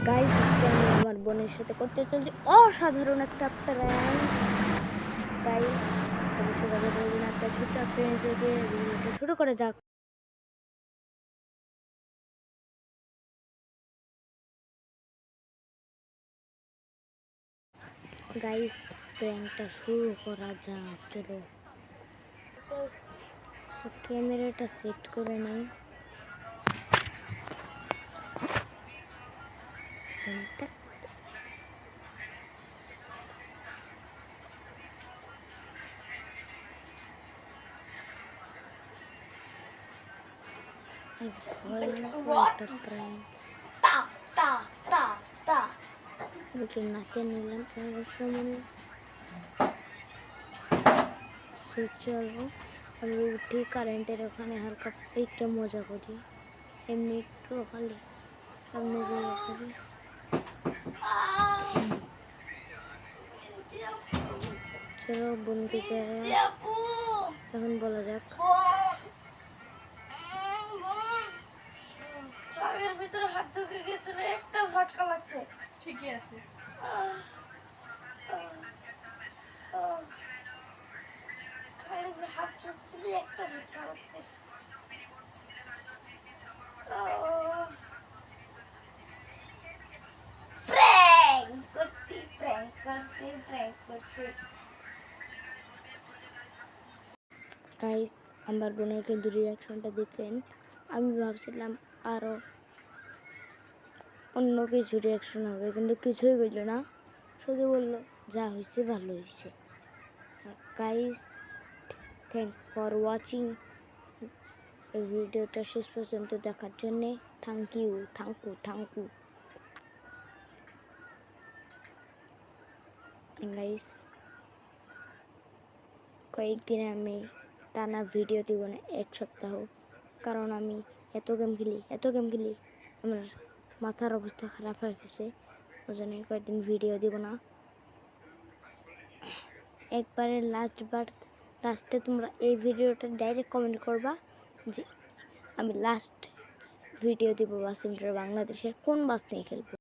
Guys আজকে আমি আমার বোনের সাথে করতে চলছি অসাধারণ একটা প্র্যাঙ্ক। গাইস অবশ্যই কথা বলবেন, একটা ছোট্ট ট্রেনে থেকে ভিডিওটা শুরু করা যাক। গাইস প্র্যাঙ্কটা শুরু করা যাক, চলো। ক্যামেরাটা সেট করে নেই। নাচে নিলাম চলো আমি উঠি কারেন্টের ওখানে হালকা একটু মজা করি, এমনি একটু খালি সামনে করি। চলো বোনকে এখন বলা যাক। ভিতরে হাত ঢুকে গেছিল, একটা ঝটকা লাগছে। ঠিকই আছে। হাত ঢুকছিল, একটা ঝটকা লাগছে। গাইস আমার বোনের কিন্তু রিয়াকশনটা দেখলেন। আমি ভাবছিলাম আরও অন্য কিছু রিয়াকশন হবে, কিন্তু কিছুই করলো না, শুধু বললো যা হয়েছে ভালো হয়েছে। গাইস থ্যাংক ফর ওয়াচিং, এই ভিডিওটা শেষ পর্যন্ত দেখার জন্যে থ্যাংক ইউ। গাইস কয়েকদিন আমি টানা ভিডিও দিব না, এক সপ্তাহ, কারণ আমি এত গেম খেলি আমার মাথার অবস্থা খারাপ হয়ে গেছে। ওই জন্য কয়েকদিন ভিডিও দিব না। একবারে লাস্টে তোমরা এই ভিডিওটা ডাইরেক্ট কমেন্ট করবা যে আমি লাস্ট ভিডিও দিব বাসিমটার বাংলাদেশের কোন বাস নিয়ে খেলবো।